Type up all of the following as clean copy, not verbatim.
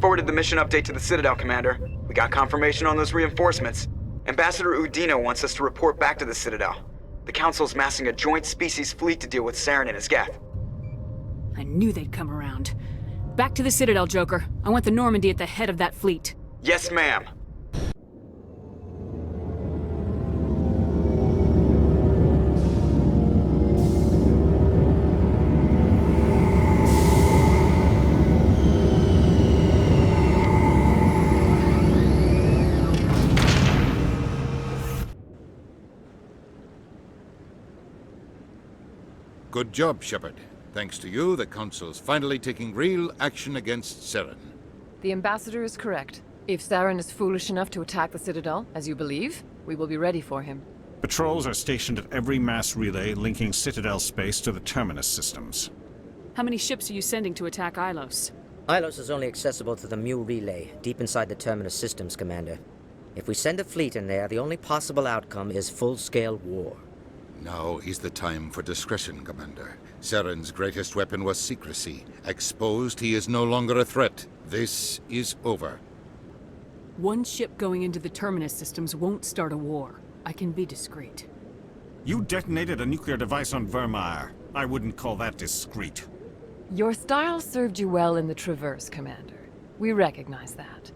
forwarded the mission update to the Citadel, Commander. We got confirmation on those reinforcements. Ambassador Udina wants us to report back to the Citadel. The Council's massing a joint species fleet to deal with Saren and his Geth. I knew they'd come around. Back to the Citadel, Joker. I want the Normandy at the head of that fleet. Yes, ma'am. Good job, Shepard. Thanks to you, the Council's finally taking real action against Saren. The Ambassador is correct. If Saren is foolish enough to attack the Citadel, as you believe, we will be ready for him. Patrols are stationed at every mass relay linking Citadel space to the Terminus systems. How many ships are you sending to attack Ilos? Ilos is only accessible to the Mu relay, deep inside the Terminus systems, Commander. If we send a fleet in there, the only possible outcome is full-scale war. Now is the time for discretion, Commander. Saren's greatest weapon was secrecy. Exposed, he is no longer a threat. This is over. One ship going into the Terminus systems won't start a war. I can be discreet. You detonated a nuclear device on Vermeer. I wouldn't call that discreet. Your style served you well in the Traverse, Commander. We recognize that.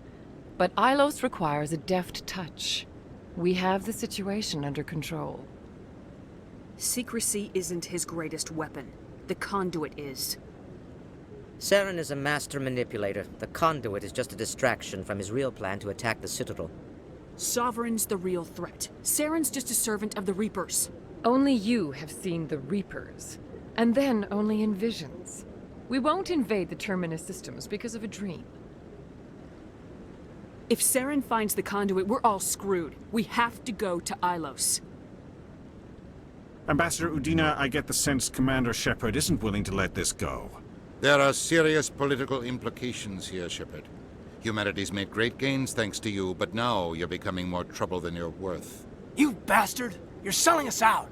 But Ilos requires a deft touch. We have the situation under control. Secrecy isn't his greatest weapon. The conduit is. Saren is a master manipulator. The conduit is just a distraction from his real plan to attack the Citadel. Sovereign's the real threat. Saren's just a servant of the Reapers. Only you have seen the Reapers. And then only in visions. We won't invade the Terminus systems because of a dream. If Saren finds the conduit, we're all screwed. We have to go to Ilos. Ambassador Udina, I get the sense Commander Shepard isn't willing to let this go. There are serious political implications here, Shepard. Humanity's made great gains thanks to you, but now you're becoming more trouble than you're worth. You bastard! You're selling us out!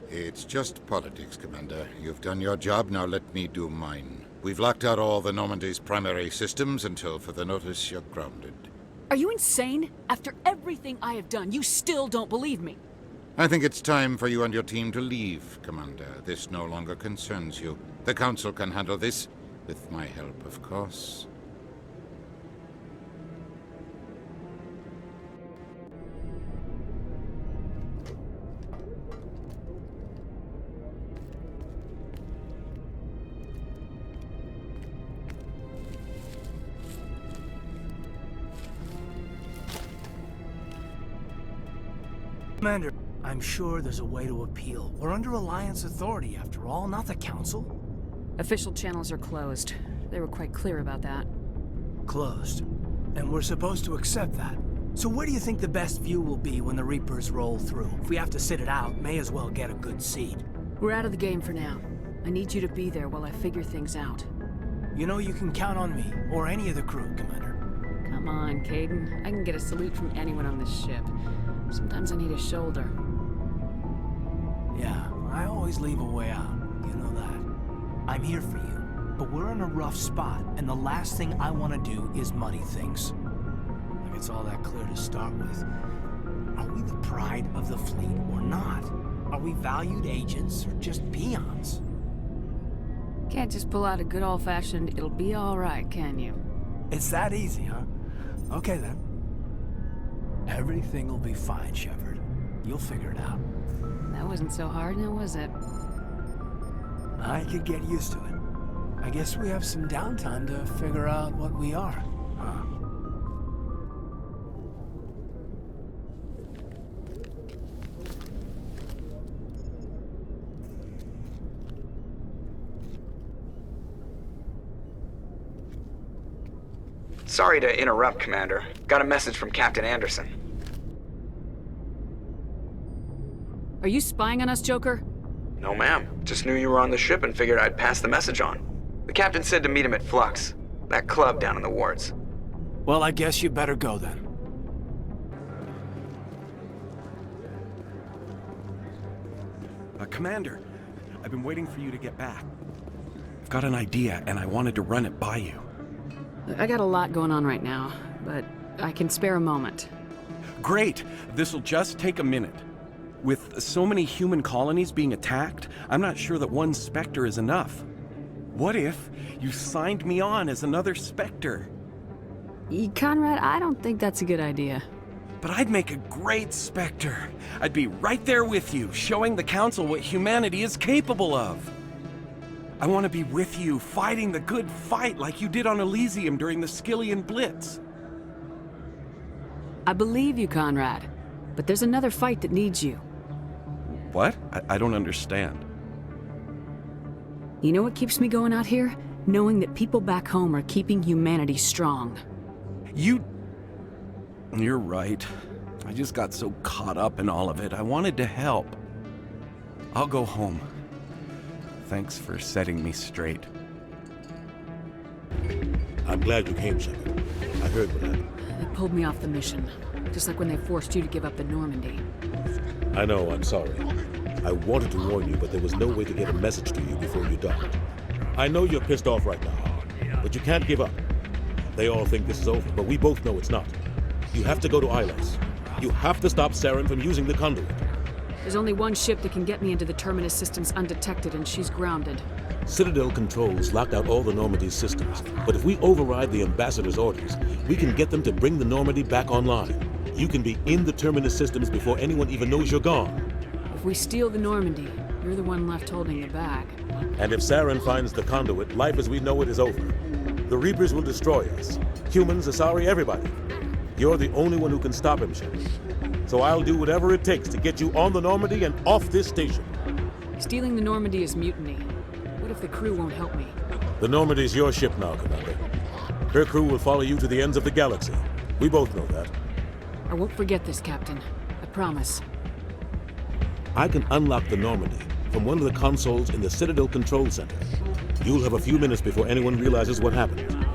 It's just politics, Commander. You've done your job, now let me do mine. We've locked out all the Normandy's primary systems until further notice you're grounded. Are you insane? After everything I have done, you still don't believe me. I think it's time for you and your team to leave, Commander. This no longer concerns you. The Council can handle this, with my help, of course. Commander, I'm sure there's a way to appeal. We're under Alliance authority, after all, not the Council. Official channels are closed. They were quite clear about that. Closed. And we're supposed to accept that. So where do you think the best view will be when the Reapers roll through? If we have to sit it out, may as well get a good seat. We're out of the game for now. I need you to be there while I figure things out. You know you can count on me, or any of the crew, Commander. Come on, Caden. I can get a salute from anyone on this ship. Sometimes I need a shoulder. Yeah, I always leave a way out. You know that. I'm here for you, but we're in a rough spot, and the last thing I want to do is muddy things. Like it's all that clear to start with. Are we the pride of the fleet or not? Are we valued agents or just peons? Can't just pull out a good old-fashioned, it'll be all right, can you? It's that easy, huh? Okay then. Everything will be fine, Shepard. You'll figure it out. That wasn't so hard, now was it? I could get used to it. I guess we have some downtime to figure out what we are, huh? Sorry to interrupt, Commander. Got a message from Captain Anderson. Are you spying on us, Joker? No, ma'am. Just knew you were on the ship and figured I'd pass the message on. The captain said to meet him at Flux, that club down in the wards. Well, I guess you better go then. Commander, I've been waiting for you to get back. I've got an idea, and I wanted to run it by you. I got a lot going on right now, but I can spare a moment. Great! This'll just take a minute. With so many human colonies being attacked, I'm not sure that one Spectre is enough. What if you signed me on as another Spectre? Conrad, I don't think that's a good idea. But I'd make a great Spectre. I'd be right there with you, showing the Council what humanity is capable of. I want to be with you, fighting the good fight like you did on Elysium during the Skillian Blitz. I believe you, Conrad, but there's another fight that needs you. What? I don't understand. You know what keeps me going out here? Knowing that people back home are keeping humanity strong. You're right. I just got so caught up in all of it. I wanted to help. I'll go home. Thanks for setting me straight. I'm glad you came, Shepard. I heard what happened. They pulled me off the mission, just like when they forced you to give up the Normandy. I know, I'm sorry. I wanted to warn you, but there was no way to get a message to you before you docked. I know you're pissed off right now, but you can't give up. They all think this is over, but we both know it's not. You have to go to Ilos. You have to stop Saren from using the conduit. There's only one ship that can get me into the Terminus systems undetected, and she's grounded. Citadel controls locked out all the Normandy's systems, but if we override the Ambassador's orders, we can get them to bring the Normandy back online. You can be in the Terminus systems before anyone even knows you're gone. If we steal the Normandy, you're the one left holding the bag. And if Saren finds the conduit, life as we know it is over. The Reapers will destroy us. Humans, Asari, everybody. You're the only one who can stop him, Shepard. So I'll do whatever it takes to get you on the Normandy and off this station. Stealing the Normandy is mutiny. What if the crew won't help me? The Normandy's your ship now, Commander. Her crew will follow you to the ends of the galaxy. We both know that. I won't forget this, Captain. I promise. I can unlock the Normandy from one of the consoles in the Citadel Control Center. You'll have a few minutes before anyone realizes what happened.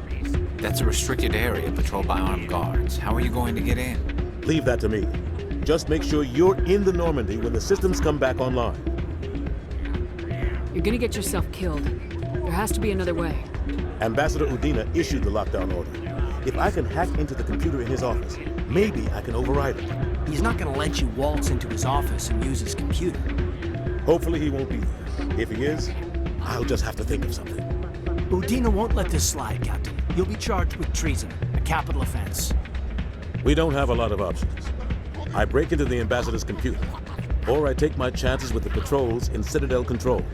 That's a restricted area patrolled by armed guards. How are you going to get in? Leave that to me. Just make sure you're in the Normandy when the systems come back online. You're gonna get yourself killed. There has to be another way. Ambassador Udina issued the lockdown order. If I can hack into the computer in his office, maybe I can override it. He's not gonna let you waltz into his office and use his computer. Hopefully he won't be there. If he is, I'll just have to think of something. Udina won't let this slide, Captain. You'll be charged with treason, a capital offense. We don't have a lot of options. I break into the Ambassador's computer, or I take my chances with the patrols in Citadel Control.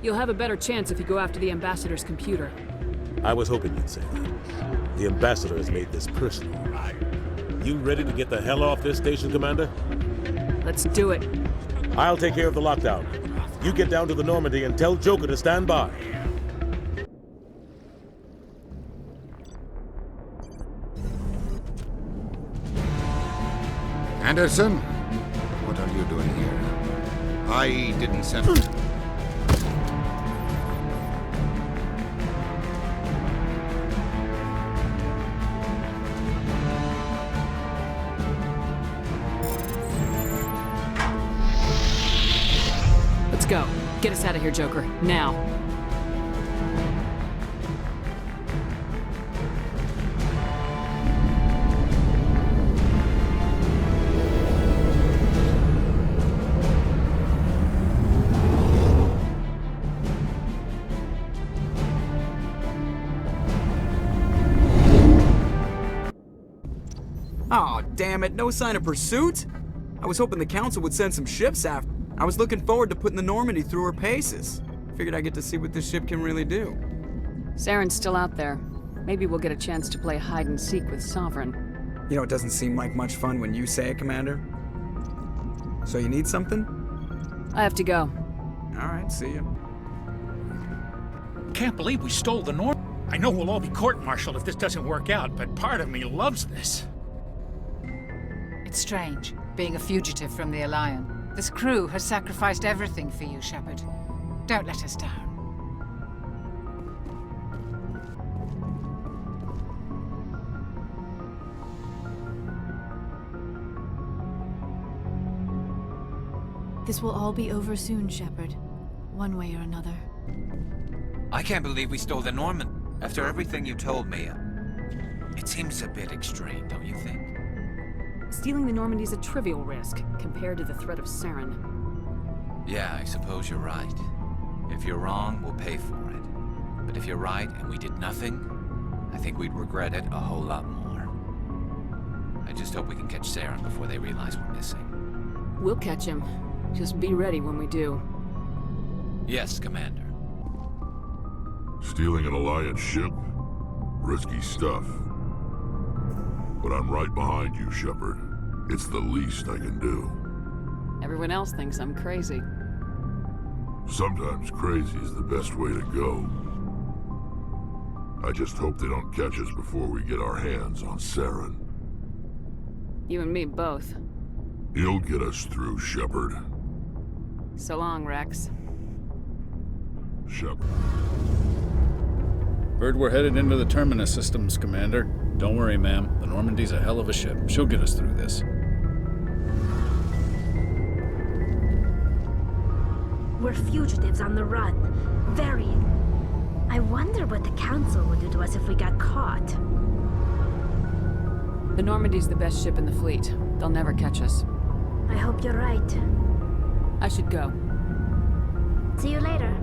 You'll have a better chance if you go after the Ambassador's computer. I was hoping you'd say that. The Ambassador has made this personal. You ready to get the hell off this station, Commander? Let's do it. I'll take care of the lockdown. You get down to the Normandy and tell Joker to stand by. Anderson, what are you doing here? I didn't send... Let's go. Get us out of here, Joker. Now. Aw, damn it, no sign of pursuit? I was hoping the Council would send some ships after. I was looking forward to putting the Normandy through her paces. Figured I'd get to see what this ship can really do. Saren's still out there. Maybe we'll get a chance to play hide and seek with Sovereign. You know, it doesn't seem like much fun when you say it, Commander. So you need something? I have to go. Alright, see ya. Can't believe we stole the Norm. I know we'll all be court-martialed if this doesn't work out, but part of me loves this. It's strange, being a fugitive from the Alliance. This crew has sacrificed everything for you, Shepard. Don't let us down. This will all be over soon, Shepard. One way or another. I can't believe we stole the Norman. After everything you told me, it seems a bit extreme, don't you think? Stealing the Normandy's a trivial risk compared to the threat of Saren. Yeah, I suppose you're right. If you're wrong, we'll pay for it. But if you're right and we did nothing, I think we'd regret it a whole lot more. I just hope we can catch Saren before they realize we're missing. We'll catch him. Just be ready when we do. Yes, Commander. Stealing an Alliance ship? Risky stuff. But I'm right behind you, Shepard. It's the least I can do. Everyone else thinks I'm crazy. Sometimes crazy is the best way to go. I just hope they don't catch us before we get our hands on Saren. You and me both. You'll get us through, Shepard. So long, Rex. Shepard. Heard we're headed into the Terminus systems, Commander. Don't worry, ma'am. The Normandy's a hell of a ship. She'll get us through this. We're fugitives on the run. Very. I wonder what the Council would do to us if we got caught. The Normandy's the best ship in the fleet. They'll never catch us. I hope you're right. I should go. See you later.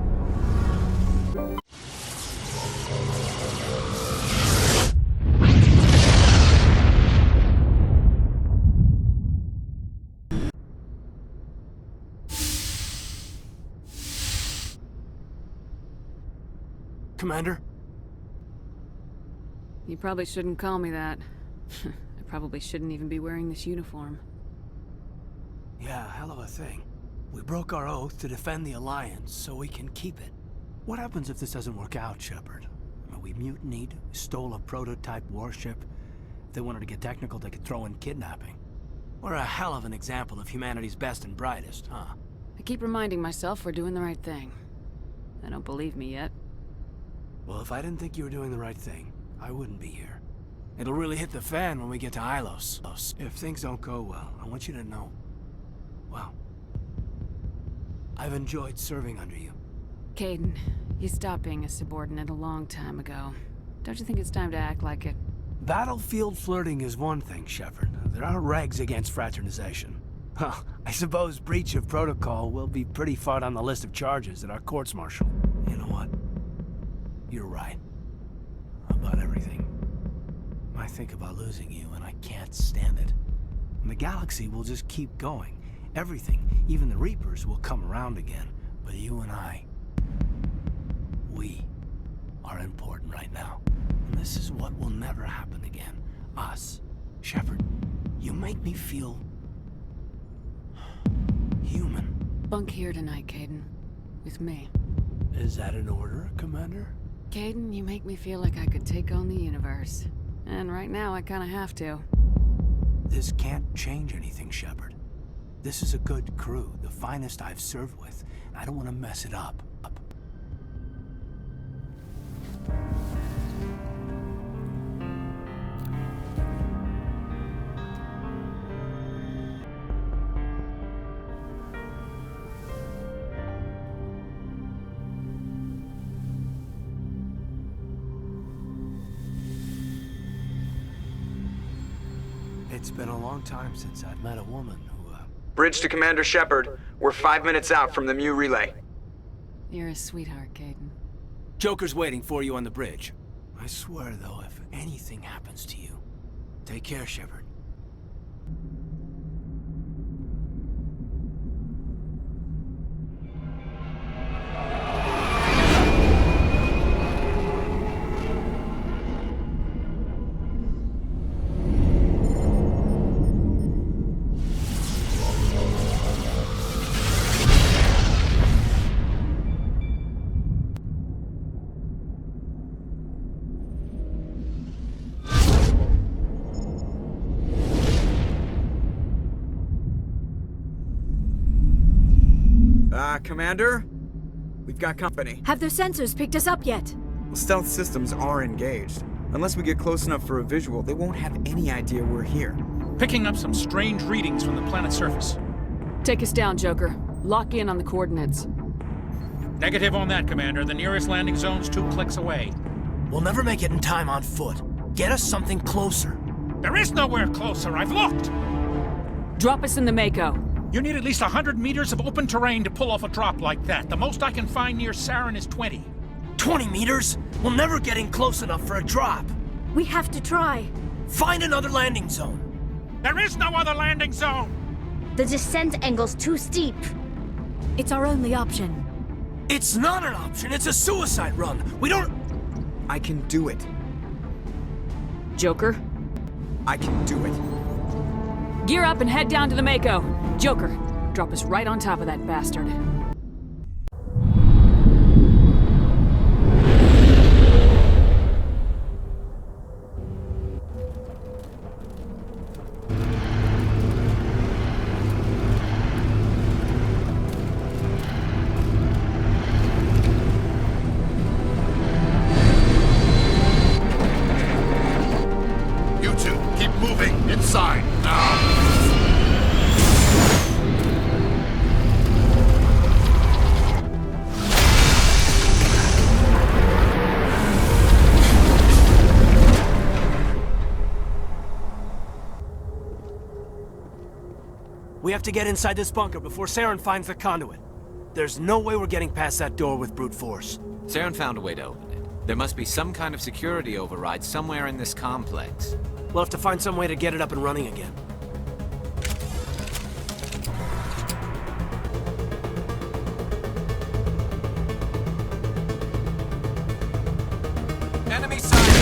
Commander? You probably shouldn't call me that. I probably shouldn't even be wearing this uniform. Yeah, hell of a thing. We broke our oath to defend the Alliance, so we can keep it. What happens if this doesn't work out, Shepard? We mutinied, stole a prototype warship. If they wanted to get technical, they could throw in kidnapping. We're a hell of an example of humanity's best and brightest, huh? I keep reminding myself we're doing the right thing. They don't believe me yet. Well, if I didn't think you were doing the right thing, I wouldn't be here. It'll really hit the fan when we get to Ilos. If things don't go well, I want you to know, well, I've enjoyed serving under you. Caden, you stopped being a subordinate a long time ago. Don't you think it's time to act like it? Battlefield flirting is one thing, Shepard. There are regs against fraternization. Well, I suppose breach of protocol will be pretty far on the list of charges at our courts-martial. You know what? You're right. About everything. I think about losing you, and I can't stand it. And the galaxy will just keep going. Everything, even the Reapers, will come around again. But you and I, we are important right now. And this is what will never happen again. Us. Shepard, you make me feel human. Bunk here tonight, Caden. With me. Is that an order, Commander? Caden, you make me feel like I could take on the universe. And right now, I kinda have to. This can't change anything, Shepard. This is a good crew, the finest I've served with. I don't want to mess it up. It's been a long time since I've met a woman who, Bridge to Commander Shepard. We're 5 minutes out from the Mu relay. You're a sweetheart, Caden. Joker's waiting for you on the bridge. I swear, though, if anything happens to you, take care, Shepard. Commander? We've got company. Have their sensors picked us up yet? Well, stealth systems are engaged. Unless we get close enough for a visual, they won't have any idea we're here. Picking up some strange readings from the planet's surface. Take us down, Joker. Lock in on the coordinates. Negative on that, Commander. The nearest landing zone's 2 clicks away. We'll never make it in time on foot. Get us something closer. There is nowhere closer. I've looked. Drop us in the Mako. You need at least 100 meters of open terrain to pull off a drop like that. The most I can find near Saren is 20. 20 meters? We'll never get in close enough for a drop. We have to try. Find another landing zone. There is no other landing zone! The descent angle's too steep. It's our only option. It's not an option, it's a suicide run. We don't... I can do it. Joker? I can do it. Gear up and head down to the Mako. Joker, drop us right on top of that bastard. You two, keep moving inside now. We have to get inside this bunker before Saren finds the conduit. There's no way we're getting past that door with brute force. Saren found a way to open it. There must be some kind of security override somewhere in this complex. We'll have to find some way to get it up and running again. Enemy sighted!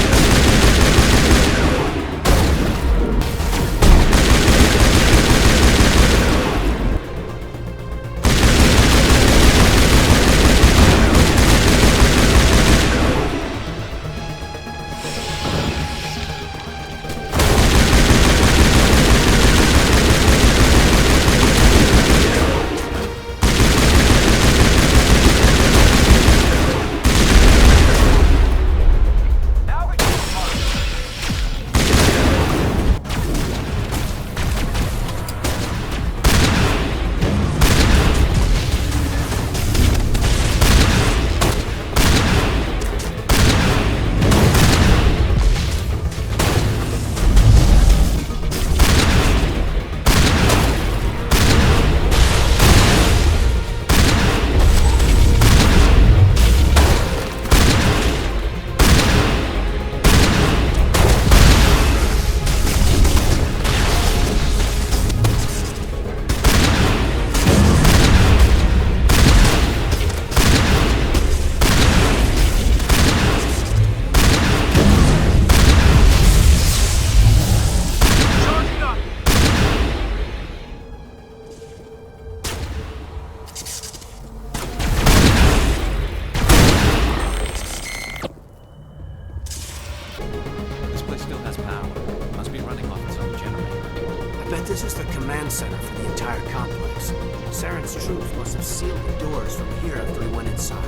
This is the command center for the entire complex. Saren's troops must have sealed the doors from here after we went inside.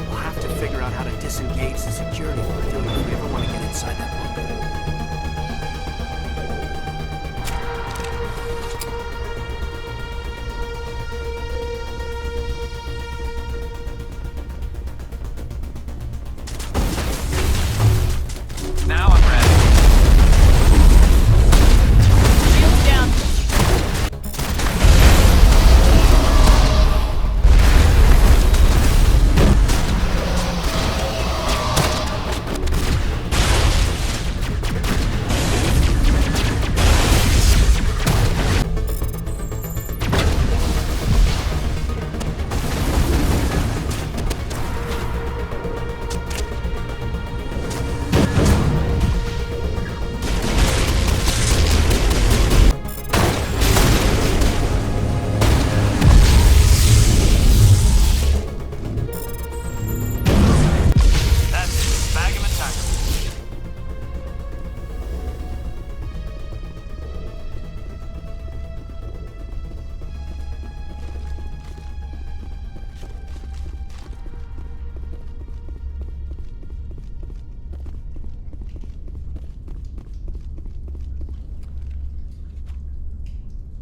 We'll have to figure out how to disengage the security we're doing if we ever want to get inside that bunker. Now I'm ready. Shields down.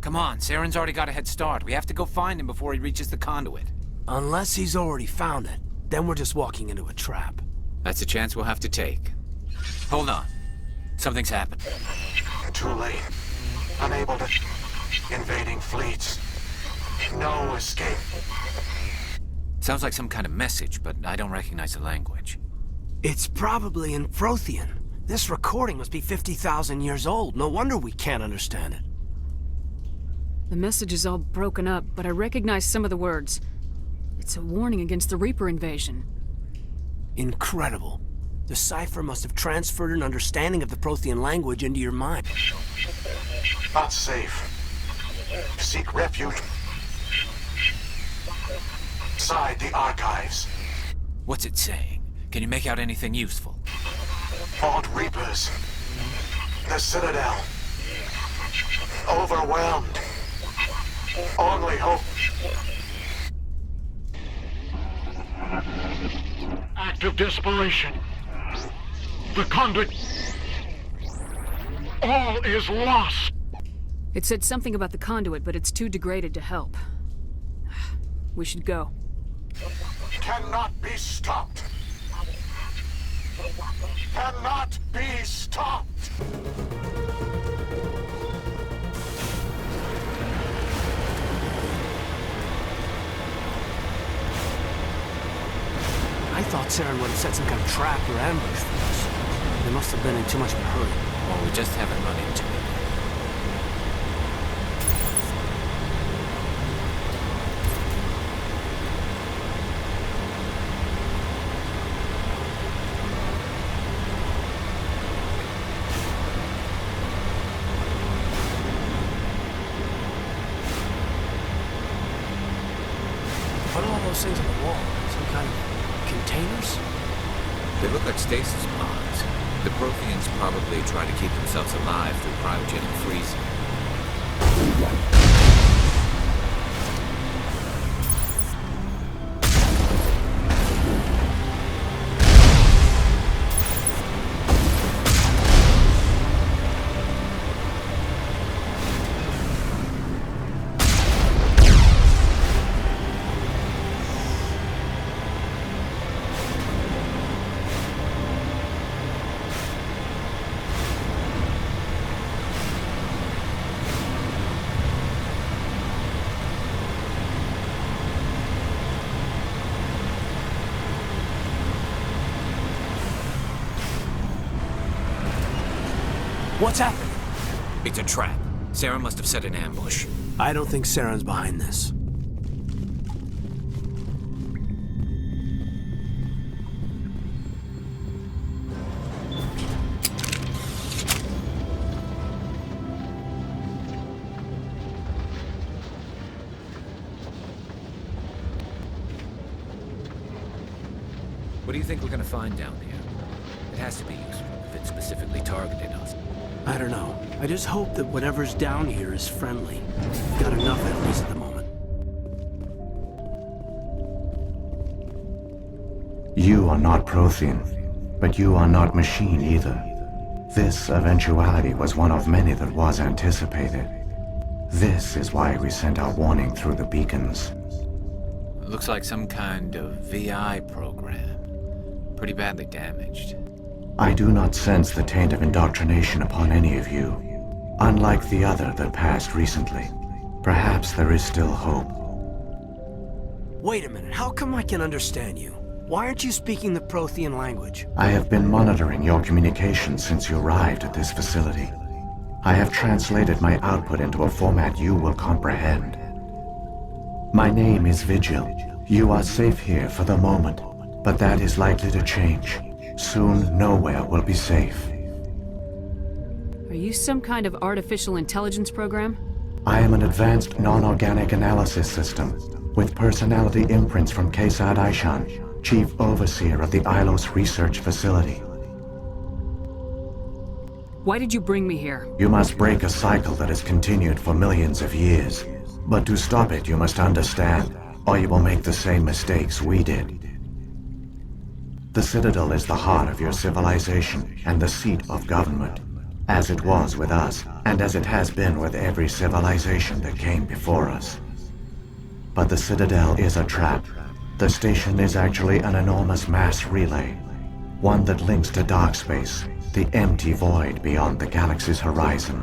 Come on, Saren's already got a head start. We have to go find him before he reaches the conduit. Unless he's already found it, then we're just walking into a trap. That's a chance we'll have to take. Hold on. Something's happened. Too late. Unable to... Invading fleets. No escape. Sounds like some kind of message, but I don't recognize the language. It's probably in Prothean. This recording must be 50,000 years old. No wonder we can't understand it. The message is all broken up, but I recognize some of the words. It's a warning against the Reaper invasion. Incredible. The cipher must have transferred an understanding of the Prothean language into your mind. Not safe. Seek refuge. Inside the archives. What's it saying? Can you make out anything useful? Fought Reapers. The Citadel. Overwhelmed. Only hope. Act of desperation. The conduit. All is lost. It said something about the conduit, but it's too degraded to help. We should go. Cannot be stopped. Cannot be stopped. I thought Saren would have set some kind of trap or ambush for us. They must have been in too much of a hurry. Well, we just haven't run into it. What are all those things on the wall? Some kind of containers? They look like stasis pods. The Protheans probably try to keep themselves alive through cryogenic freezing. What's happening? It's a trap. Saren must have set an ambush. I don't think Saren's behind this. What do you think we're gonna find down here? It has to be useful if it specifically targeted us. I don't know. I just hope that whatever's down here is friendly. Got enough at least at the moment. You are not Prothean, but you are not machine either. This eventuality was one of many that was anticipated. This is why we sent our warning through the beacons. It looks like some kind of VI program. Pretty badly damaged. I do not sense the taint of indoctrination upon any of you, unlike the other that passed recently. Perhaps there is still hope. Wait a minute, how come I can understand you? Why aren't you speaking the Prothean language? I have been monitoring your communications since you arrived at this facility. I have translated my output into a format you will comprehend. My name is Vigil. You are safe here for the moment, but that is likely to change. Soon, nowhere will be safe. Are you some kind of artificial intelligence program? I am an advanced non-organic analysis system, with personality imprints from Kesad Aishan, Chief Overseer of the Ilos Research Facility. Why did you bring me here? You must break a cycle that has continued for millions of years. But to stop it, you must understand, or you will make the same mistakes we did. The Citadel is the heart of your civilization and the seat of government. as it was with us, and as it has been with every civilization that came before us. But the Citadel is a trap. The station is actually an enormous mass relay, one that links to dark space, the empty void beyond the galaxy's horizon.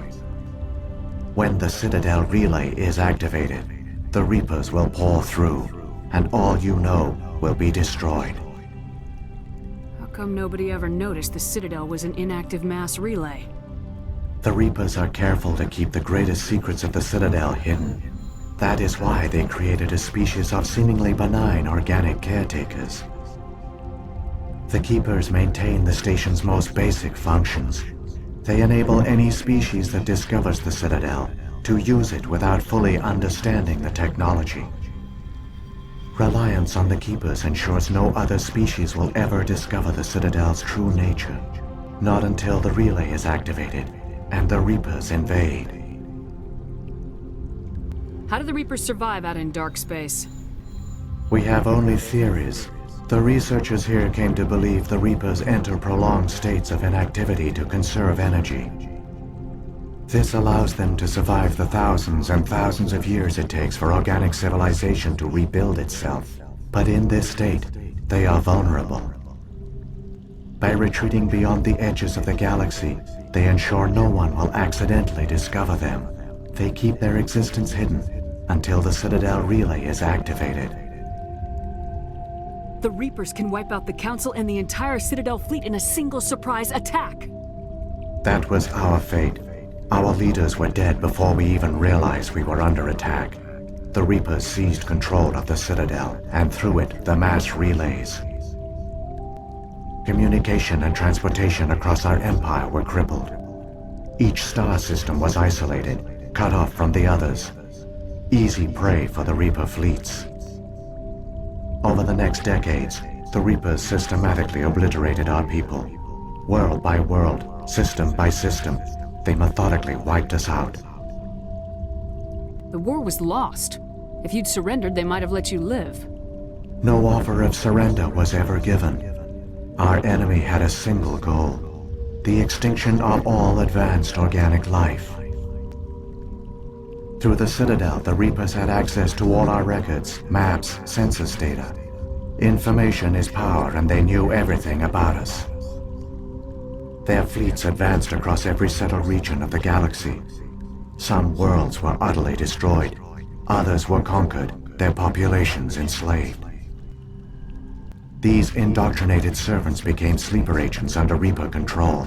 When the Citadel relay is activated, the Reapers will pour through, and all you know will be destroyed. How come nobody ever noticed the Citadel was an inactive mass relay? The Reapers are careful to keep the greatest secrets of the Citadel hidden. That is why they created a species of seemingly benign organic caretakers. The Keepers maintain the station's most basic functions. They enable any species that discovers the Citadel to use it without fully understanding the technology. Reliance on the Keepers ensures no other species will ever discover the Citadel's true nature. Not until the relay is activated and the Reapers invade. How do the Reapers survive out in dark space? We have only theories. The researchers here came to believe the Reapers enter prolonged states of inactivity to conserve energy. This allows them to survive the thousands and thousands of years it takes for organic civilization to rebuild itself. But in this state, they are vulnerable. By retreating beyond the edges of the galaxy, they ensure no one will accidentally discover them. They keep their existence hidden until the Citadel relay is activated. The Reapers can wipe out the Council and the entire Citadel fleet in a single surprise attack. That was our fate. Our leaders were dead before we even realized we were under attack. The Reapers seized control of the Citadel, and through it, the mass relays. Communication and transportation across our empire were crippled. Each star system was isolated, cut off from the others. Easy prey for the Reaper fleets. Over the next decades, the Reapers systematically obliterated our people. World by world, system by system, they methodically wiped us out. The war was lost. If you'd surrendered, they might have let you live. No offer of surrender was ever given. Our enemy had a single goal: the extinction of all advanced organic life. Through the Citadel, the Reapers had access to all our records, maps, census data. Information is power, and they knew everything about us. Their fleets advanced across every settled region of the galaxy. Some worlds were utterly destroyed. Others were conquered, their populations enslaved. These indoctrinated servants became sleeper agents under Reaper control.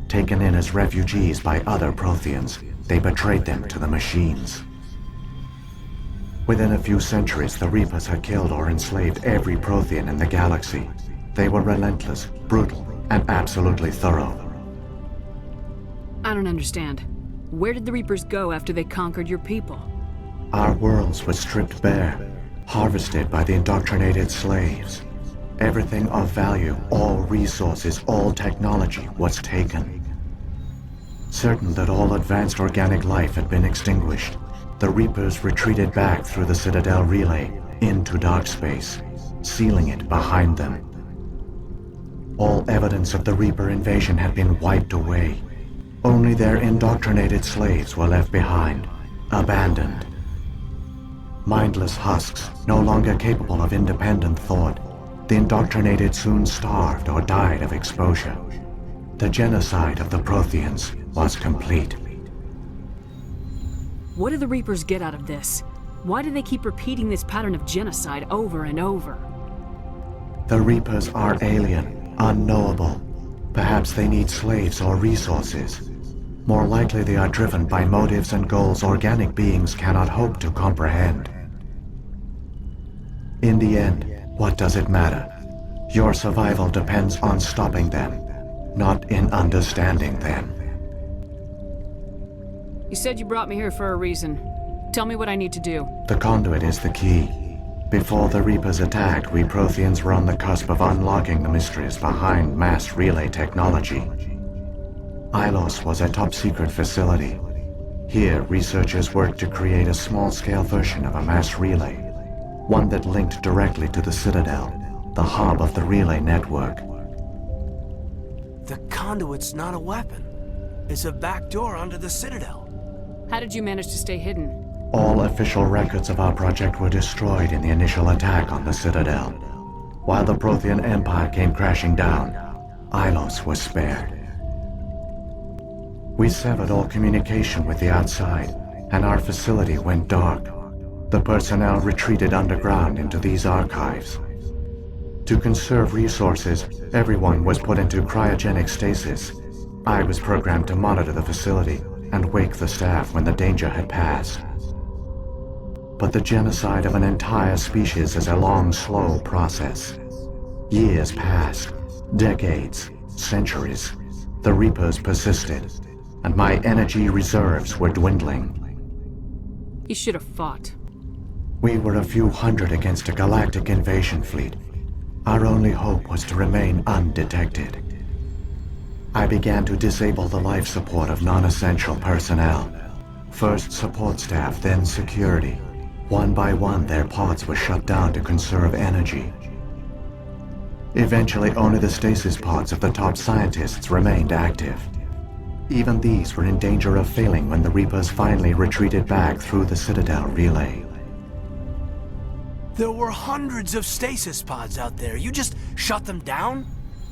Taken in as refugees by other Protheans, they betrayed them to the machines. Within a few centuries, the Reapers had killed or enslaved every Prothean in the galaxy. They were relentless, brutal, and absolutely thorough. I don't understand. Where did the Reapers go after they conquered your people? Our worlds were stripped bare, harvested by the indoctrinated slaves. Everything of value, all resources, all technology was taken. Certain that all advanced organic life had been extinguished, the Reapers retreated back through the Citadel relay into dark space, sealing it behind them. All evidence of the Reaper invasion had been wiped away. Only their indoctrinated slaves were left behind, abandoned. Mindless husks, no longer capable of independent thought, the indoctrinated soon starved or died of exposure. The genocide of the Protheans was complete. What do the Reapers get out of this? Why do they keep repeating this pattern of genocide over and over? The Reapers are alien, unknowable. Perhaps they need slaves or resources. More likely they are driven by motives and goals organic beings cannot hope to comprehend. In the end, what does it matter? Your survival depends on stopping them, not in understanding them. You said you brought me here for a reason. Tell me what I need to do. The conduit is the key. Before the Reapers attacked, we Protheans were on the cusp of unlocking the mysteries behind mass relay technology. Ilos was a top-secret facility. Here, researchers worked to create a small-scale version of a mass relay, one that linked directly to the Citadel, the hub of the relay network. The conduit's not a weapon. It's a back door onto the Citadel. How did you manage to stay hidden? All official records of our project were destroyed in the initial attack on the Citadel. While the Prothean Empire came crashing down, Ilos was spared. We severed all communication with the outside, and our facility went dark. The personnel retreated underground into these archives. To conserve resources, everyone was put into cryogenic stasis. I was programmed to monitor the facility and wake the staff when the danger had passed. But the genocide of an entire species is a long, slow process. Years passed, decades, centuries. The Reapers persisted, and my energy reserves were dwindling. You should have fought. We were a few hundred against a galactic invasion fleet. Our only hope was to remain undetected. I began to disable the life support of non-essential personnel. First support staff, then security. One by one, their pods were shut down to conserve energy. Eventually, only the stasis pods of the top scientists remained active. Even these were in danger of failing when the Reapers finally retreated back through the Citadel relay. There were hundreds of stasis pods out there. You just shut them down?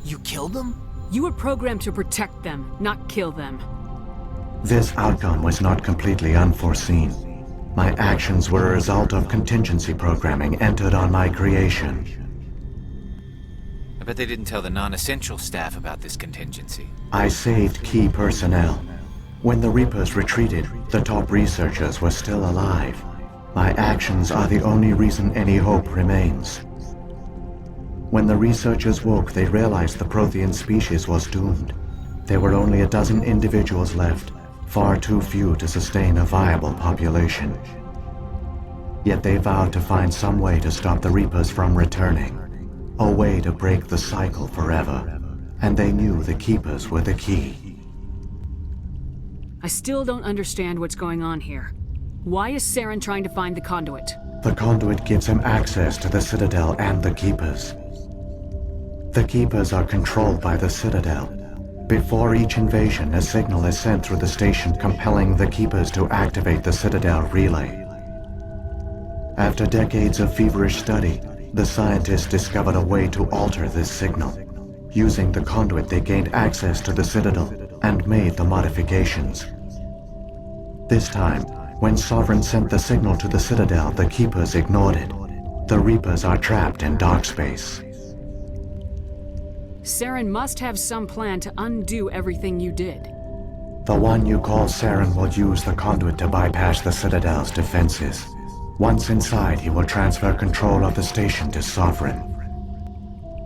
You killed them? You were programmed to protect them, not kill them. This outcome was not completely unforeseen. My actions were a result of contingency programming entered on my creation. I bet they didn't tell the non-essential staff about this contingency. I saved key personnel. When the Reapers retreated, the top researchers were still alive. My actions are the only reason any hope remains. When the researchers woke, they realized the Prothean species was doomed. There were only a dozen individuals left, far too few to sustain a viable population. Yet they vowed to find some way to stop the Reapers from returning, a way to break the cycle forever, and they knew the Keepers were the key. I still don't understand what's going on here. Why is Saren trying to find the conduit? The conduit gives him access to the Citadel and the Keepers. The Keepers are controlled by the Citadel. Before each invasion, a signal is sent through the station compelling the Keepers to activate the Citadel relay. After decades of feverish study, the scientists discovered a way to alter this signal. Using the conduit, they gained access to the Citadel and made the modifications. This time, when Sovereign sent the signal to the Citadel, the Keepers ignored it. The Reapers are trapped in dark space. Saren must have some plan to undo everything you did. The one you call Saren will use the conduit to bypass the Citadel's defenses. Once inside, he will transfer control of the station to Sovereign.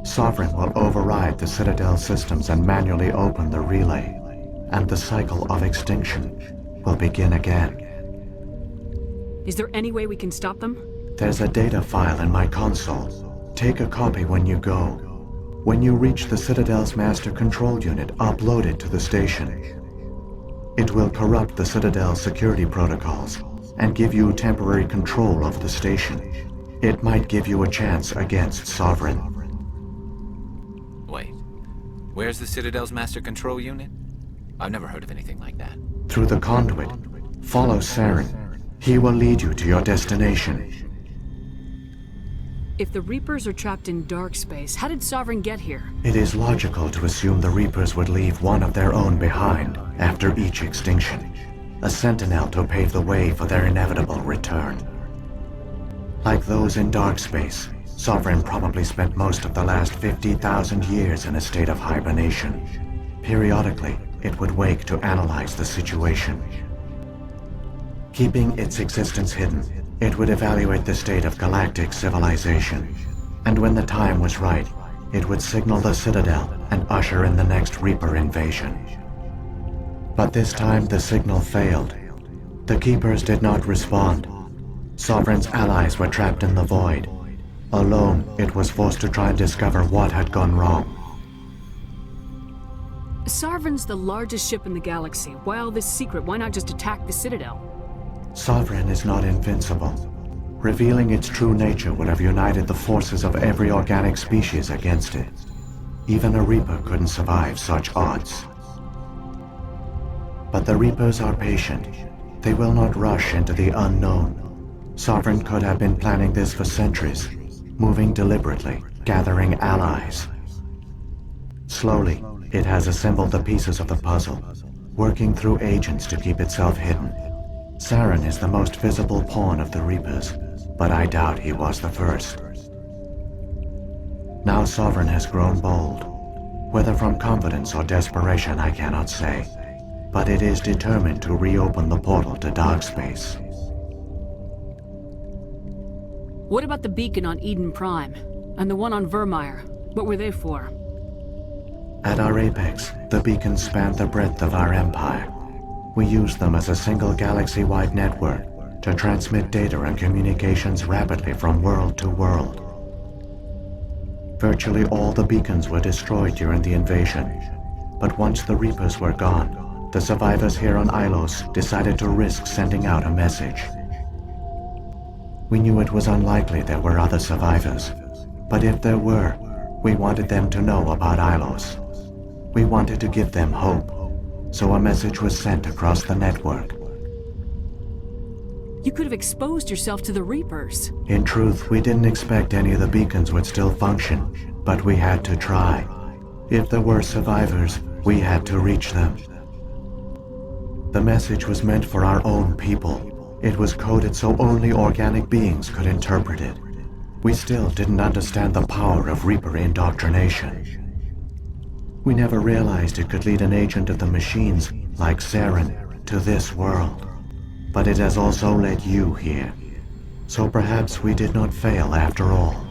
Sovereign will override the Citadel systems and manually open the relay, and the cycle of extinction will begin again. Is there any way we can stop them? There's a data file in my console. Take a copy when you go. When you reach the Citadel's master control unit, upload it to the station. It will corrupt the Citadel's security protocols and give you temporary control of the station. It might give you a chance against Sovereign. Wait, where's the Citadel's master control unit? I've never heard of anything like that. Through the conduit, follow Saren. He will lead you to your destination. If the Reapers are trapped in dark space, how did Sovereign get here? It is logical to assume the Reapers would leave one of their own behind after each extinction. A sentinel to pave the way for their inevitable return. Like those in dark space, Sovereign probably spent most of the last 50,000 years in a state of hibernation. Periodically, it would wake to analyze the situation. Keeping its existence hidden, it would evaluate the state of galactic civilization. And when the time was right, it would signal the Citadel and usher in the next Reaper invasion. But this time the signal failed. The Keepers did not respond. Sovereign's allies were trapped in the void. Alone, it was forced to try and discover what had gone wrong. Sovereign's the largest ship in the galaxy. Why all this secret? Why not just attack the Citadel? Sovereign is not invincible. Revealing its true nature would have united the forces of every organic species against it. Even a Reaper couldn't survive such odds. But the Reapers are patient. They will not rush into the unknown. Sovereign could have been planning this for centuries, moving deliberately, gathering allies. Slowly, it has assembled the pieces of the puzzle, working through agents to keep itself hidden. Saren is the most visible pawn of the Reapers, but I doubt he was the first. Now Sovereign has grown bold. Whether from confidence or desperation, I cannot say. But it is determined to reopen the portal to dark space. What about the beacon on Eden Prime? And the one on Vermeer? What were they for? At our apex, the beacons spanned the breadth of our empire. We used them as a single galaxy-wide network to transmit data and communications rapidly from world to world. Virtually all the beacons were destroyed during the invasion, but once the Reapers were gone, the survivors here on Ilos decided to risk sending out a message. We knew it was unlikely there were other survivors, but if there were, we wanted them to know about Ilos. We wanted to give them hope, so a message was sent across the network. You could have exposed yourself to the Reapers. In truth, we didn't expect any of the beacons would still function, but we had to try. If there were survivors, we had to reach them. The message was meant for our own people. It was coded so only organic beings could interpret it. We still didn't understand the power of Reaper indoctrination. We never realized it could lead an agent of the machines, like Saren, to this world. But it has also led you here. So perhaps we did not fail after all.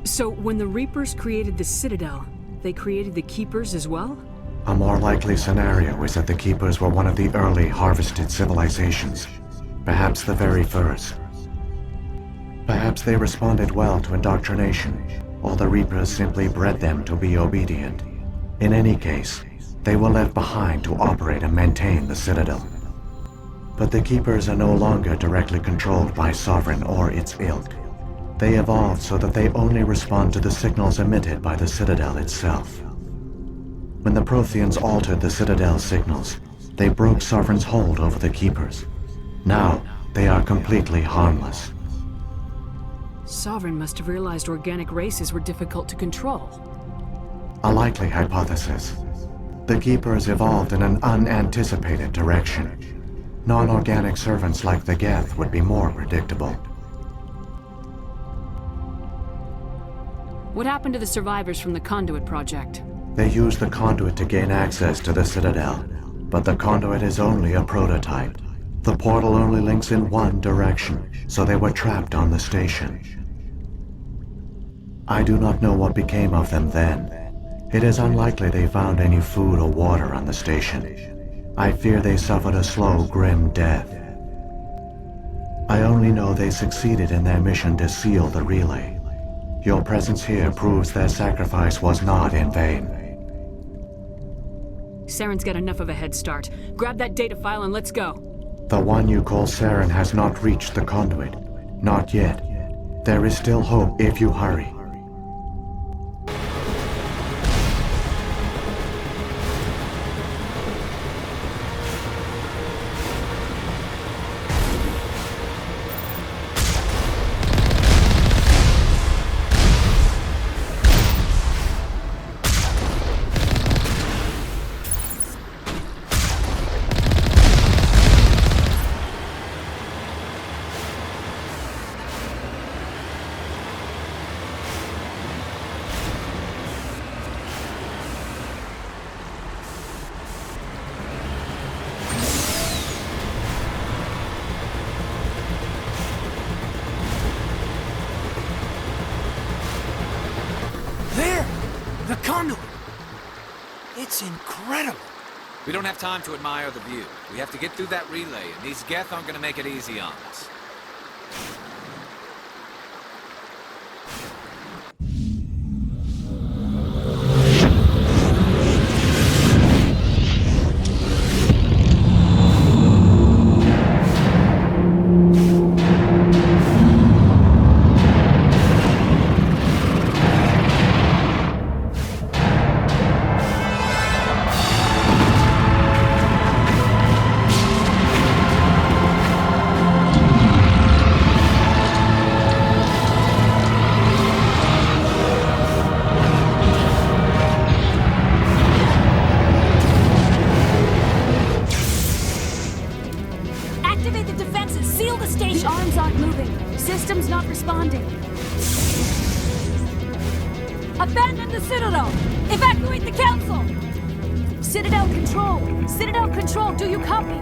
So when the Reapers created the Citadel, they created the Keepers as well? A more likely scenario is that the Keepers were one of the early harvested civilizations. Perhaps the very first. Perhaps they responded well to indoctrination, or the Reapers simply bred them to be obedient. In any case, they were left behind to operate and maintain the Citadel. But the Keepers are no longer directly controlled by Sovereign or its ilk. They evolved so that they only respond to the signals emitted by the Citadel itself. When the Protheans altered the Citadel's signals, they broke Sovereign's hold over the Keepers. Now, they are completely harmless. Sovereign must have realized organic races were difficult to control. A likely hypothesis. The Keepers evolved in an unanticipated direction. Non-organic servants like the Geth would be more predictable. What happened to the survivors from the Conduit project? They used the conduit to gain access to the Citadel, but the conduit is only a prototype. The portal only links in one direction, so they were trapped on the station. I do not know what became of them then. It is unlikely they found any food or water on the station. I fear they suffered a slow, grim death. I only know they succeeded in their mission to seal the relay. Your presence here proves their sacrifice was not in vain. Saren's got enough of a head start. Grab that data file and let's go. The one you call Saren has not reached the conduit. Not yet. There is still hope if you hurry. It's incredible. We don't have time to admire the view. We have to get through that relay, and these Geth aren't gonna make it easy on us. Abandon the Citadel! Evacuate the Council! Citadel Control! Citadel Control, do you copy?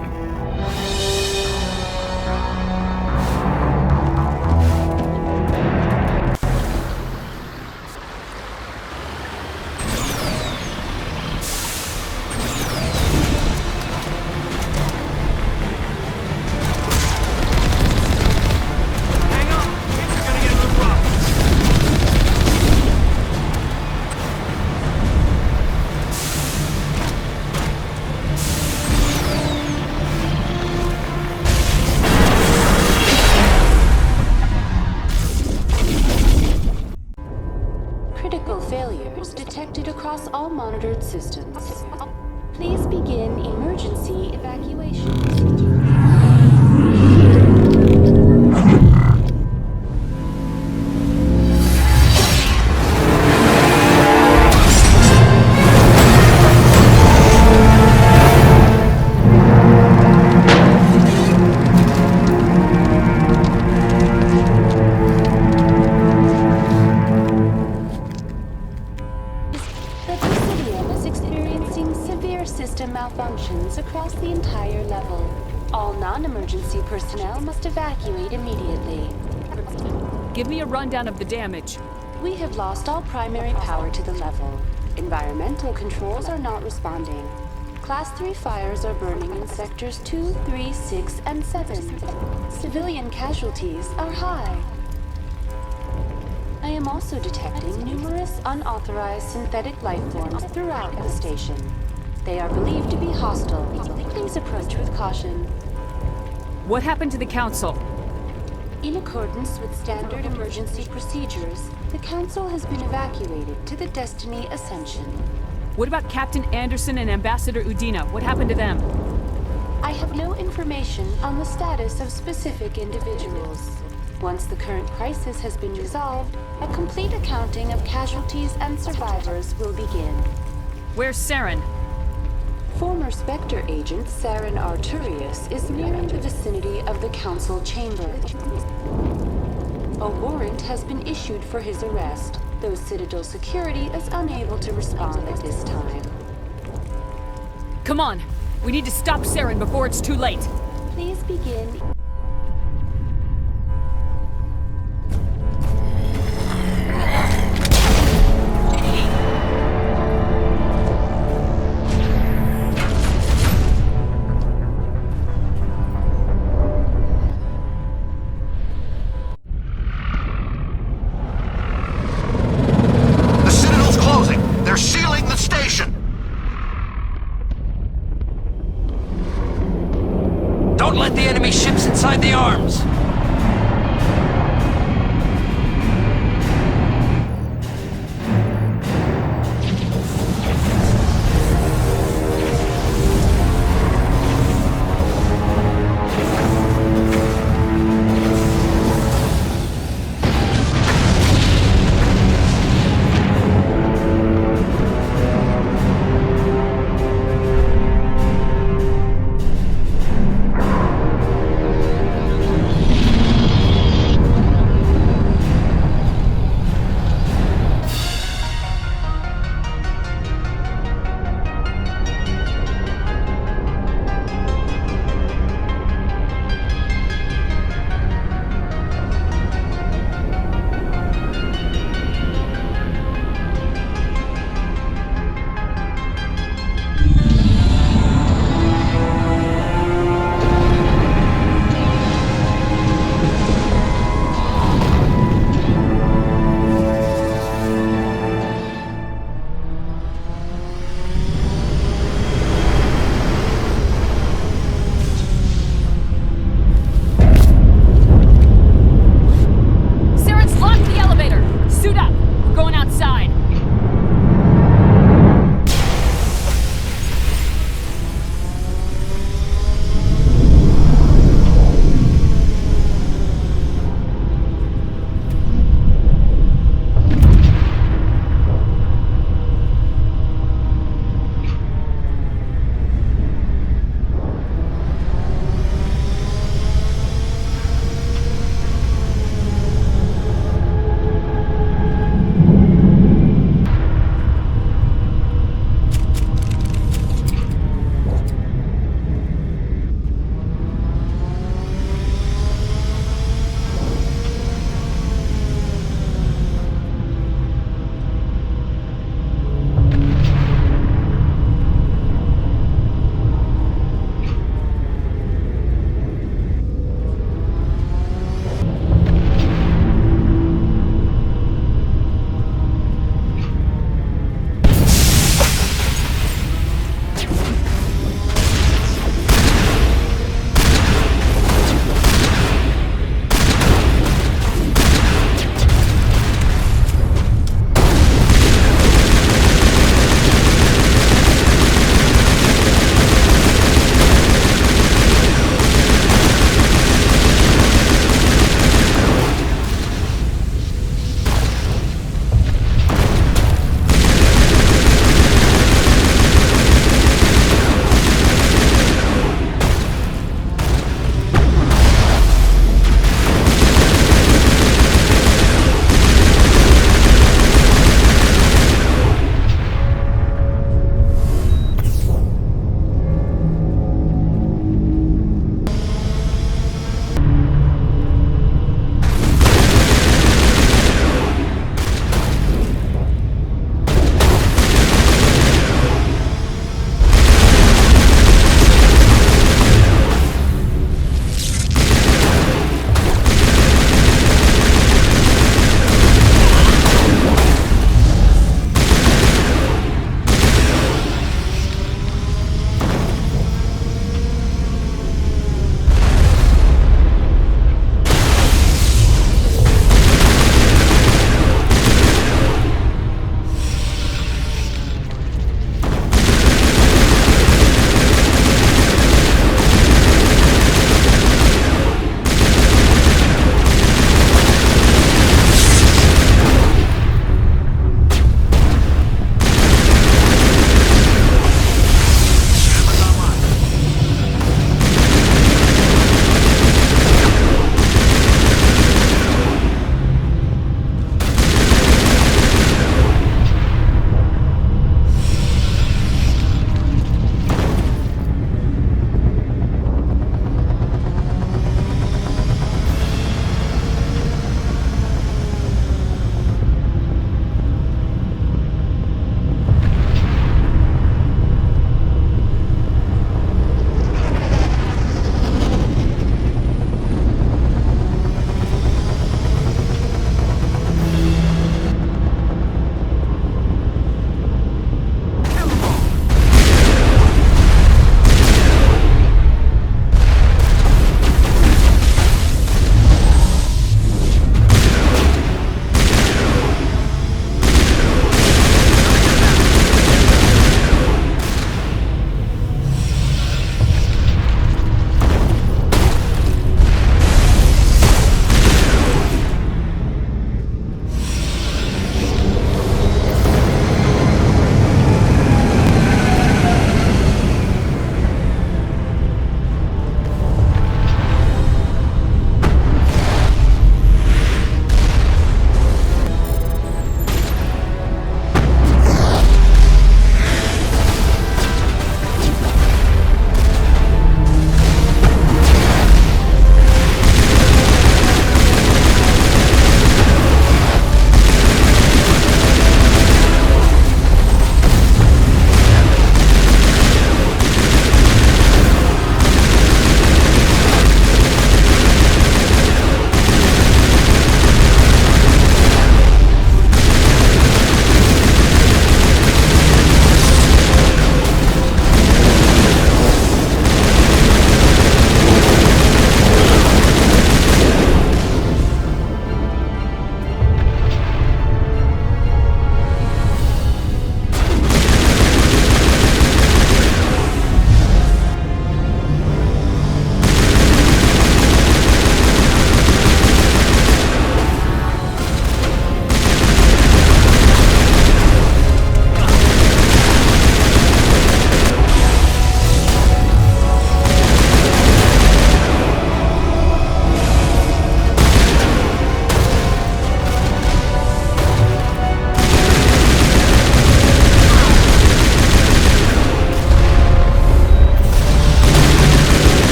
Across all monitored systems. Please begin emergency evacuation. Malfunctions across the entire level. All non-emergency personnel must evacuate immediately. Give me a rundown of the damage. We have lost all primary power to the level. Environmental controls are not responding. Class 3 fires are burning in sectors 2, 3, 6, and 7. Civilian casualties are high. I am also detecting numerous unauthorized synthetic life forms throughout the station. They are believed to be hostile. Please approach with caution. What happened to the Council? In accordance with standard emergency procedures, the Council has been evacuated to the Destiny Ascension. What about Captain Anderson and Ambassador Udina? What happened to them? I have no information on the status of specific individuals. Once the current crisis has been resolved, a complete accounting of casualties and survivors will begin. Where's Saren? Former Spectre agent Saren Arturius is nearing the vicinity of the Council chamber. A warrant has been issued for his arrest, though Citadel security is unable to respond at this time. Come on! We need to stop Saren before it's too late! Please begin. Don't let the enemy ships and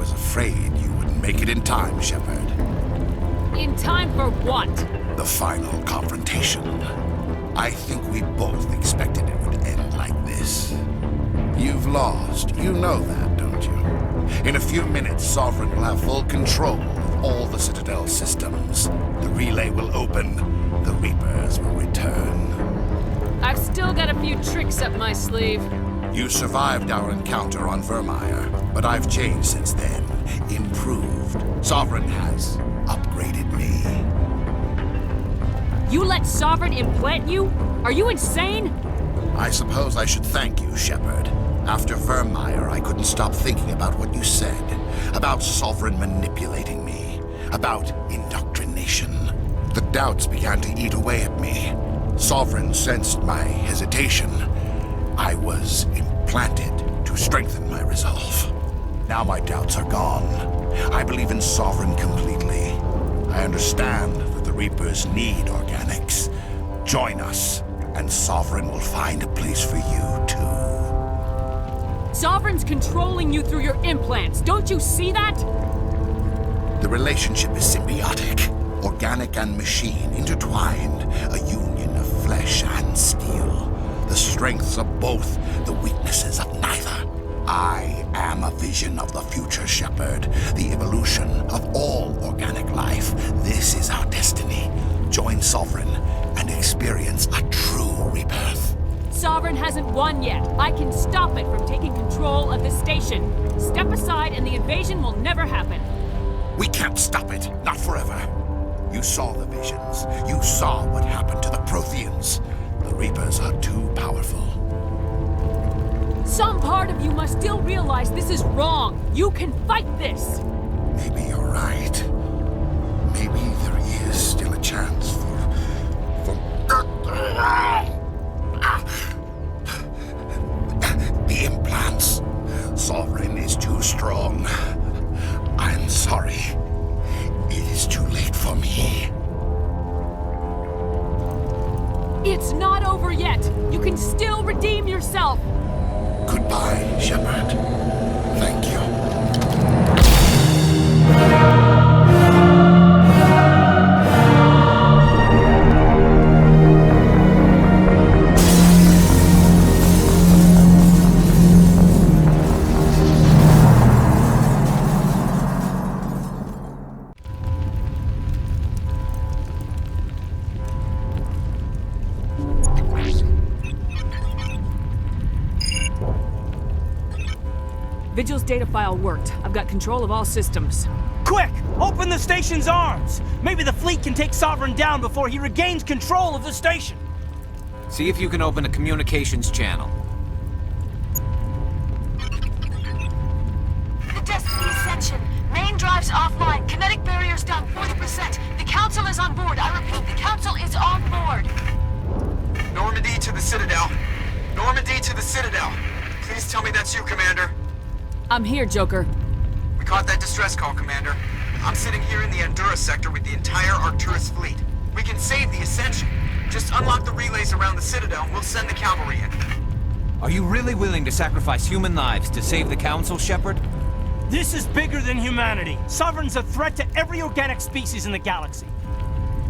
was afraid you wouldn't make it in time, Shepard. In time for what? The final confrontation. I think we both expected it would end like this. You've lost. You know that, don't you? In a few minutes, Sovereign will have full control of all the Citadel systems. The relay will open. The Reapers will return. I've still got a few tricks up my sleeve. You survived our encounter on Vermeer, but I've changed since then. Improved. Sovereign has upgraded me. You let Sovereign implant you? Are you insane? I suppose I should thank you, Shepard. After Vermeer, I couldn't stop thinking about what you said. About Sovereign manipulating me. About indoctrination. The doubts began to eat away at me. Sovereign sensed my hesitation. I was implanted to strengthen my resolve. Now my doubts are gone. I believe in Sovereign completely. I understand that the Reapers need organics. Join us, and Sovereign will find a place for you, too. Sovereign's controlling you through your implants. Don't you see that? The relationship is symbiotic. Organic and machine intertwined. A union of flesh and steel. The strengths of both, the weaknesses of neither. I am a vision of the future, Shepard. The evolution of all organic life. This is our destiny. Join Sovereign and experience a true rebirth. Sovereign hasn't won yet. I can stop it from taking control of the station. Step aside and the invasion will never happen. We can't stop it. Not forever. You saw the visions. You saw what happened to the Protheans. The Reapers are too powerful. Some part of you must still realize this is wrong. You can fight this. Maybe you're right. Maybe there is still a chance for... The implants. Sovereign is too strong. I'm sorry. It is too late for me. It's not over yet. You can still redeem yourself. Goodbye, Shepard. Thank you. Vigil's data file worked. I've got control of all systems. Quick! Open the station's arms! Maybe the fleet can take Sovereign down before he regains control of the station! See if you can open a communications channel. The Destiny Ascension. Main drives offline. Kinetic barriers down 40%. The Council is on board. I repeat, the Council is on board. Normandy to the Citadel. Normandy to the Citadel. Please tell me that's you, Commander. I'm here, Joker. We caught that distress call, Commander. I'm sitting here in the Endura sector with the entire Arcturus fleet. We can save the Ascension. Just unlock the relays around the Citadel and we'll send the cavalry in. Are you really willing to sacrifice human lives to save the Council, Shepard? This is bigger than humanity. Sovereign's a threat to every organic species in the galaxy.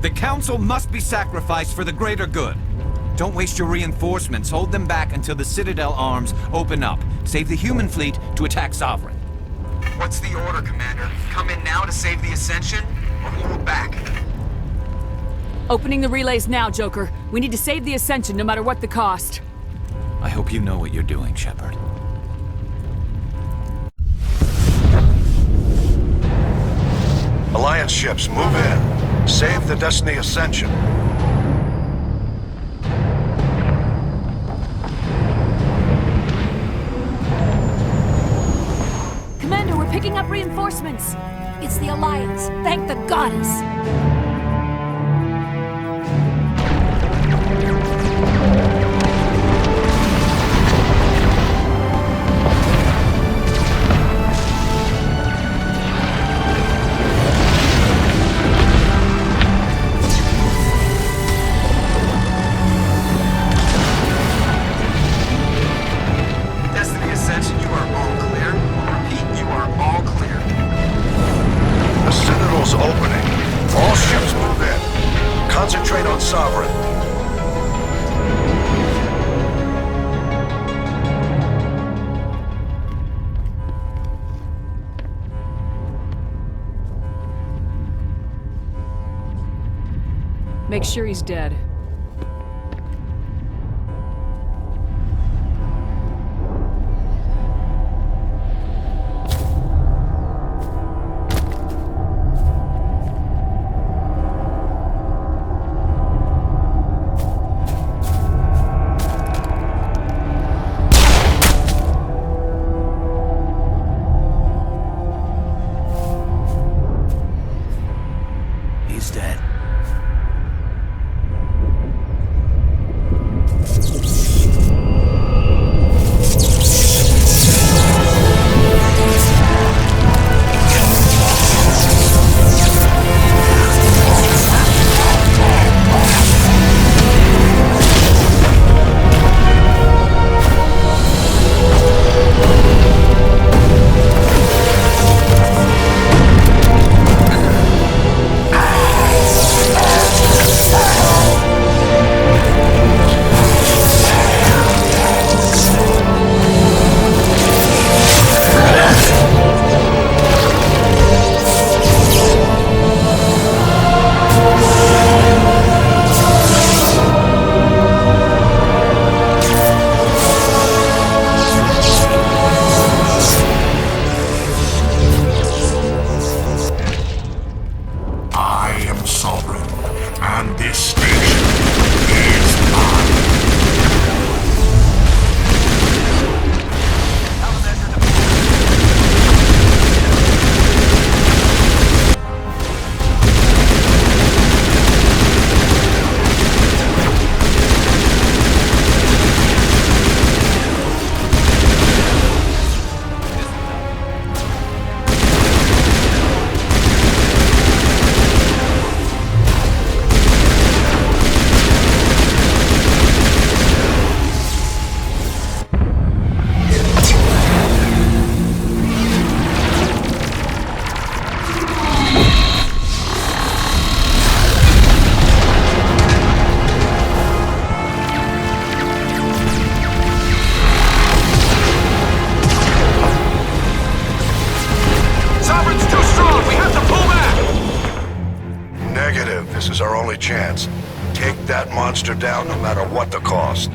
The Council must be sacrificed for the greater good. Don't waste your reinforcements. Hold them back until the Citadel arms open up. Save the human fleet to attack Sovereign. What's the order, Commander? Come in now to save the Ascension, or hold back? Opening the relays now, Joker. We need to save the Ascension no matter what the cost. I hope you know what you're doing, Shepard. Alliance ships, move in. Save the Destiny Ascension. Commander, we're picking up reinforcements. It's the Alliance. Thank the goddess. Destiny Ascension, you are all clear. Repeat, you are all clear. Make sure he's dead. He's dead. This is our only chance. Take that monster down no matter what the cost.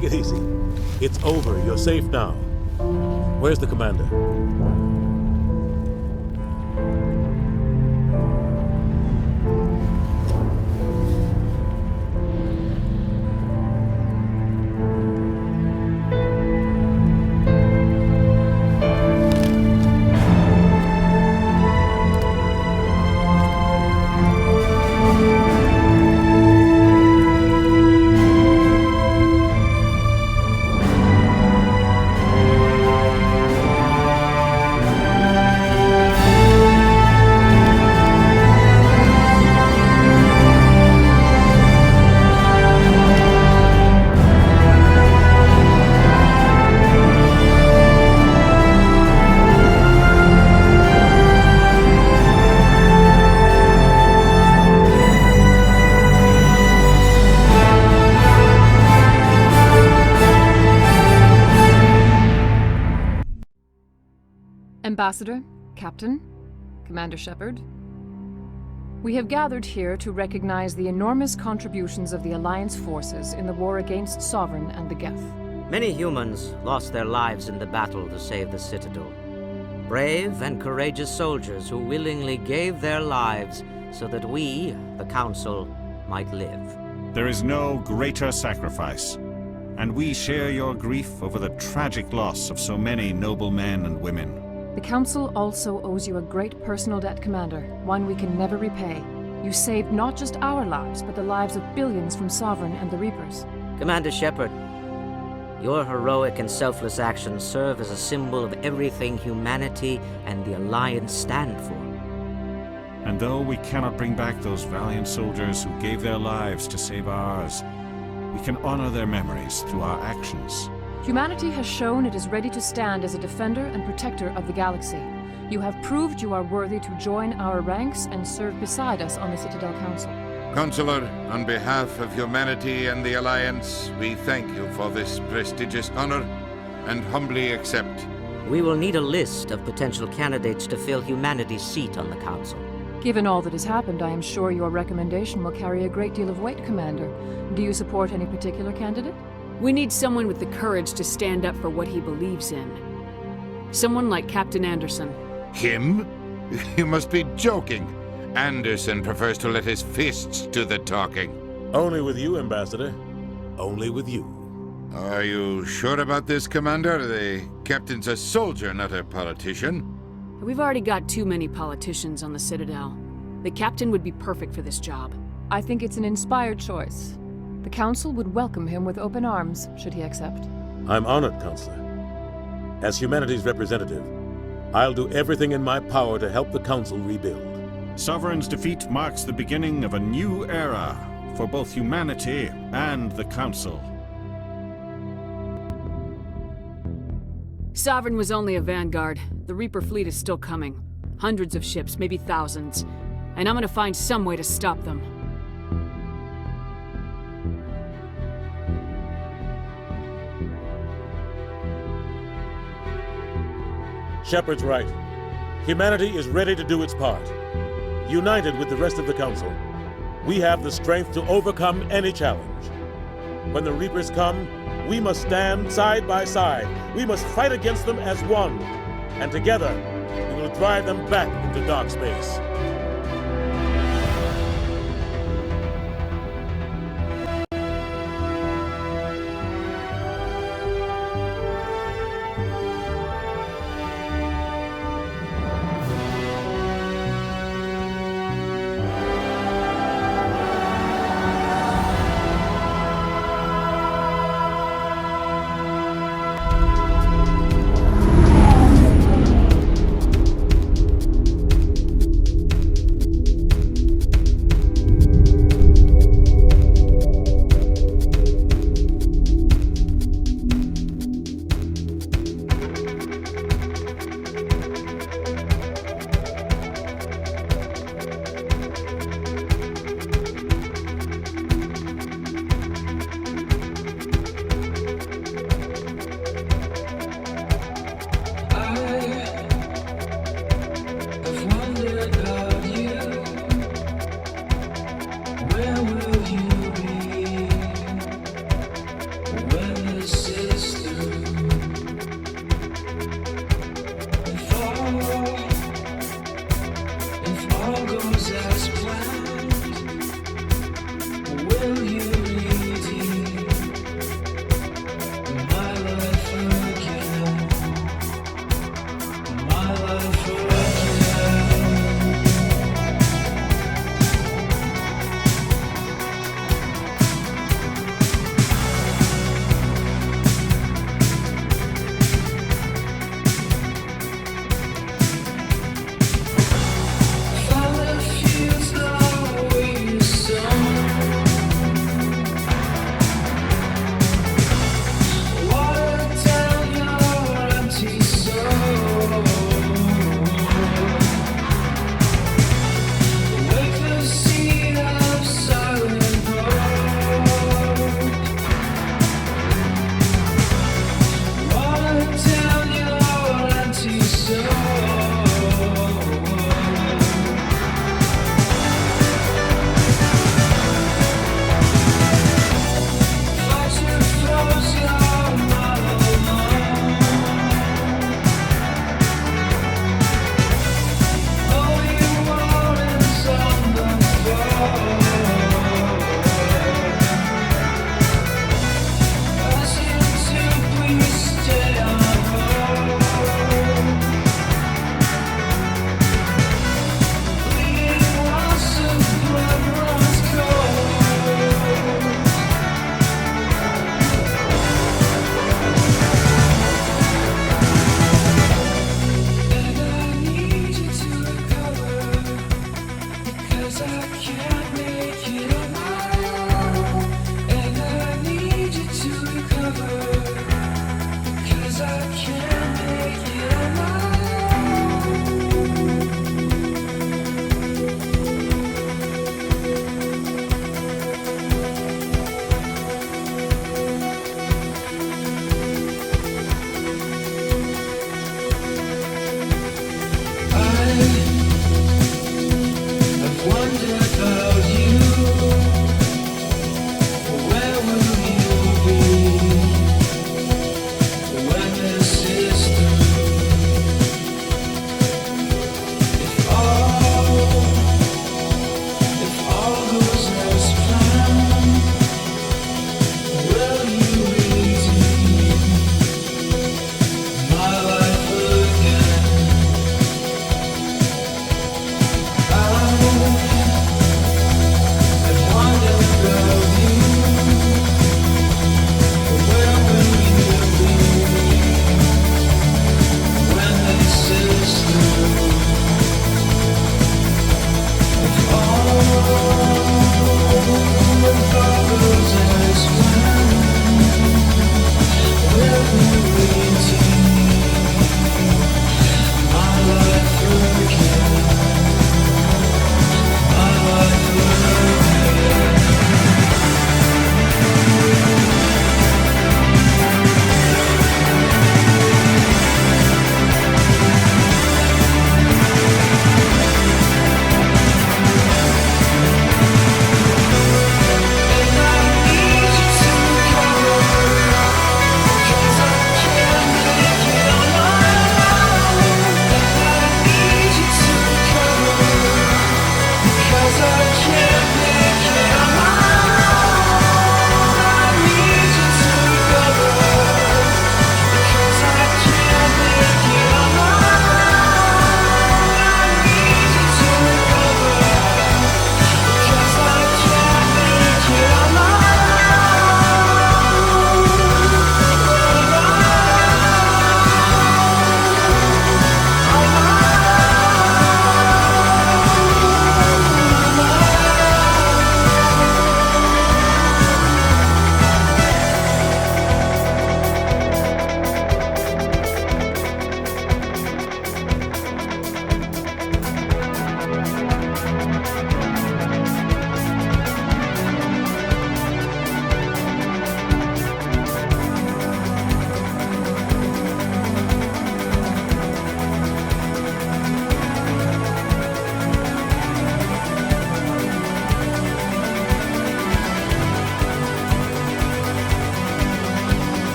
Take it easy. It's over. You're safe now. Where's the commander? Ambassador, Captain, Commander Shepard, we have gathered here to recognize the enormous contributions of the Alliance forces in the war against Sovereign and the Geth. Many humans lost their lives in the battle to save the Citadel. Brave and courageous soldiers who willingly gave their lives so that we, the Council, might live. There is no greater sacrifice, and we share your grief over the tragic loss of so many noble men and women. The Council also owes you a great personal debt, Commander, one we can never repay. You saved not just our lives, but the lives of billions from Sovereign and the Reapers. Commander Shepard, your heroic and selfless actions serve as a symbol of everything humanity and the Alliance stand for. And though we cannot bring back those valiant soldiers who gave their lives to save ours, we can honor their memories through our actions. Humanity has shown it is ready to stand as a defender and protector of the galaxy. You have proved you are worthy to join our ranks and serve beside us on the Citadel Council. Counselor, on behalf of humanity and the Alliance, we thank you for this prestigious honor and humbly accept. We will need a list of potential candidates to fill humanity's seat on the Council. Given all that has happened, I am sure your recommendation will carry a great deal of weight, Commander. Do you support any particular candidate? We need someone with the courage to stand up for what he believes in. Someone like Captain Anderson. Him? You must be joking. Anderson prefers to let his fists do the talking. Only with you, Ambassador. Only with you. Are you sure about this, Commander? The captain's a soldier, not a politician. We've already got too many politicians on the Citadel. The captain would be perfect for this job. I think it's an inspired choice. The Council would welcome him with open arms, should he accept. I'm honored, Counselor. As humanity's representative, I'll do everything in my power to help the Council rebuild. Sovereign's defeat marks the beginning of a new era for both humanity and the Council. Sovereign was only a vanguard. The Reaper fleet is still coming. Hundreds of ships, maybe thousands. And I'm gonna find some way to stop them. Shepard's right. Humanity is ready to do its part. United with the rest of the Council, we have the strength to overcome any challenge. When the Reapers come, we must stand side by side. We must fight against them as one. And together, we will drive them back into dark space. all goes as planned.